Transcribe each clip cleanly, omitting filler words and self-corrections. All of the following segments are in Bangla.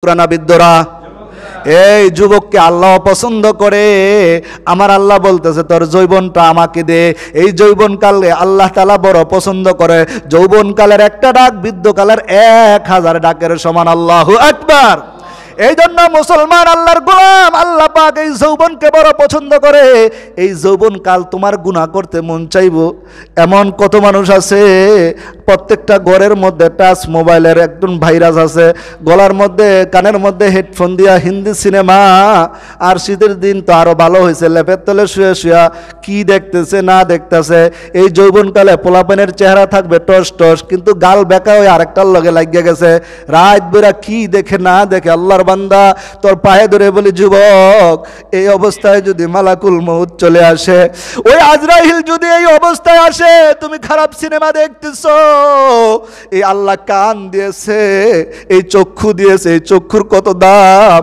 পুরানাবিদ্যরা এই যুবককে আল্লাহ পছন্দ করে। আমার আল্লাহ বলতেছে তোর যৌবনটা আমাকে দে। এই যৌবনকালে আল্লাহ তাআলা বড় পছন্দ করে। যৌবনকালের একটা ডাক বৃদ্ধকালের 1000 ডাকের সমান। আল্লাহু আকবার। এই জন্য মুসলমান আল্লাহর গোলাম, আল্লাহ পাক এই যৌবনকে বড় পছন্দ করে। এই যৌবনকাল তোমার গুনাহ করতে মন চাইবো এমন কত মানুষ আছে। প্রত্যেকটা ঘরের মধ্যে টাচ মোবাইলের একদম ভাইরাস আছে, গলার মধ্যে কানের মধ্যে হেডফোন দিয়া হিন্দি সিনেমা। আর শীতের দিন তো আরো ভালো হয়েছে, লেপের তলে শুয়ে শুয়া কি দেখতেছে না দেখতেছে। এই যৌবনকালে পোলাপানের চেহারা থাকবে টস টস, কিন্তু গাল বেঁকা হয়ে আরেকটার লগে লাগিয়ে গেছে। রাত বেরা কি দেখে না দেখে। আল্লাহর বান্দা তোর পায়ে ধরে বলি, যুবক এই অবস্থায় যদি মালাকুল মউত চলে আসে, ওই আজরাইল যদি এই অবস্থায় আসে, তুমি খারাপ সিনেমা দেখতেছো। এই আল্লাহ কান দিয়েছে, এই চক্ষু দিয়েছে, এই চক্ষুর কত দাম।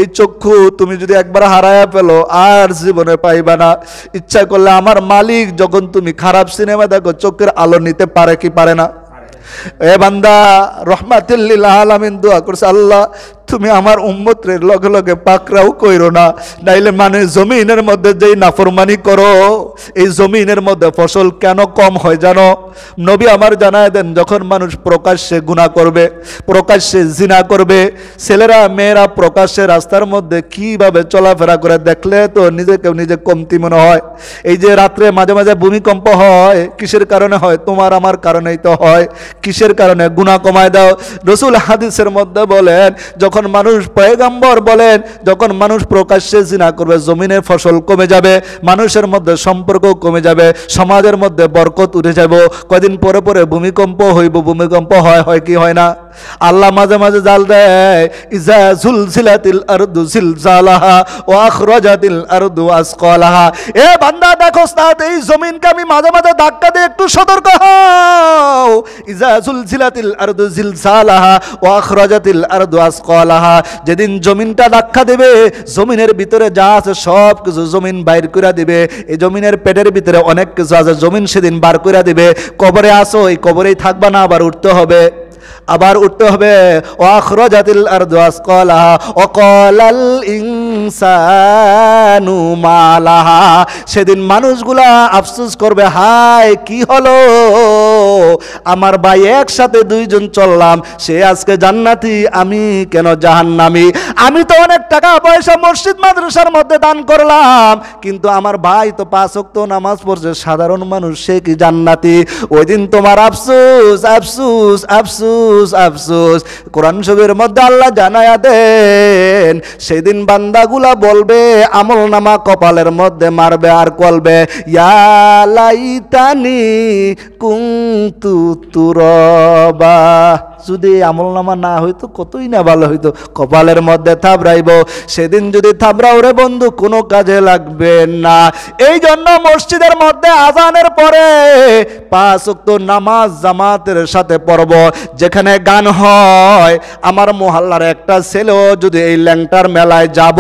এই চক্ষু তুমি যদি একবার হারায়া ফেলো আর জীবনে পাইবা না। ইচ্ছা করলে আমার মালিক যখন তুমি খারাপ সিনেমা দেখো চোখের আলো নিতে পারে কি পারে না? এ বান্দা রহমাতুল লিল আলামিন দোয়া করছে, আল্লাহ তুমি আমার উম্মতের লগে লগে পাকড়াও কইরো না, নাইলে মানে জমিনের মধ্যে যেই নাফরমানি করো এই জমিনের মধ্যে ফসল কেন কম হয় জানো? নবী আমার জানায় দেন, যখন মানুষ প্রকাশ্যে গুনাহ করবে, প্রকাশ্যে জিনা করবে, ছেলেরা মেয়েরা প্রকাশ্যে রাস্তার মধ্যে কিভাবে চলাফেরা করে দেখলে তো নিজেকে নিজে কমতি মনে হয়। এই যে রাত্রে মাঝে মাঝে ভূমিকম্প হয়, কিসের কারণে হয়? তোমার আমার কারণেই তো হয়। কিসের কারণে? গুনাহ কমায় দাও। রাসূল হাদিসের মধ্যে বলেন, যখন মানুষ, পয়গম্বর বলেন, যখন মানুষ প্রকাশ্যে জিনা করবে জমিনের ফসল কমে যাবে, মানুষের মধ্যে সম্পর্ক কমে যাবে, সমাজের মধ্যে বরকত উঠে যাবে। কদিন পরে পরে ভূমিকম্প হইব, ভূমিকম্প হয় কি হয় না? আল্লাহ মাঝে মাঝে জাল দেয়, ইজা জুলজিলাতিল আরদু জিলজালাহা ওয়া আখরাজাতিল আরদু আসকালাহা। এ বান্দা দেখো না, এই জমিনকে আমি মাঝে মাঝে ধাক্কা দিয়ে একটু সতর্ক হও। ইজা জুলজিলাতিল আরদু জিলজালাহা ওয়া আখরাজাতিল আরদু আসকালাহা। যেদিন জমিনটা ধাক্কা দেবে, জমিনের ভিতরে যা আছে সব কিছু জমিন বাইর করে দিবে। এই জমিনের পেটের ভিতরে অনেক কিছু আছে, জমিন সেদিন বার করে দিবে। কবরে আসো, এই কবরেই থাকবা না, আবার উঠতে হবে, আবার উঠতে হবে। ওয়াখরাজাতিল আরদু আসকালাহা ওয়াকালাল ইনসানু মালাহা। সেদিন মানুষগুলা আফসোস করবে, হায় কি হলো, আমার ভাই একসাথে দুইজন চললাম, সে আজকে জান্নাতি, আমি কেন জাহান্নামী। আমি তো অনেক টাকা পয়সা মসজিদ মাদ্রাসার মধ্যে দান করলাম, কিন্তু আমার ভাই তো 5 ওয়াক্ত নামাজ পড়ছে, সাধারণ মানুষ, সে কি জান্নাতি। ওই দিন তোমার আফসোস আফসোস আফসোস আফসোস। কোরআন শরীফের মধ্যে আল্লাহ জানায়া দেন, সেদিন বান্দাগুলা বলবে, আমল নামা কপালের মধ্যে মারবে আর বলবে, ইয়া লাইতানি কুনতু তুরাবা। যদি আমল নামা না হইতো কতই না ভালো হইতো। কপালের মধ্যে থাবড়াইব, সেদিন যদি থাবড়াও রে বন্ধু কোনো কাজে লাগবে না। এই জন্য মসজিদের মধ্যে আজানের পরে 5 ওয়াক্ত নামাজ জামাতের সাথে পড়ব। যেখানে গান হয়, আমার মহল্লার একটা ছেলেও যদি এই ল্যাংটার মেলায় যাব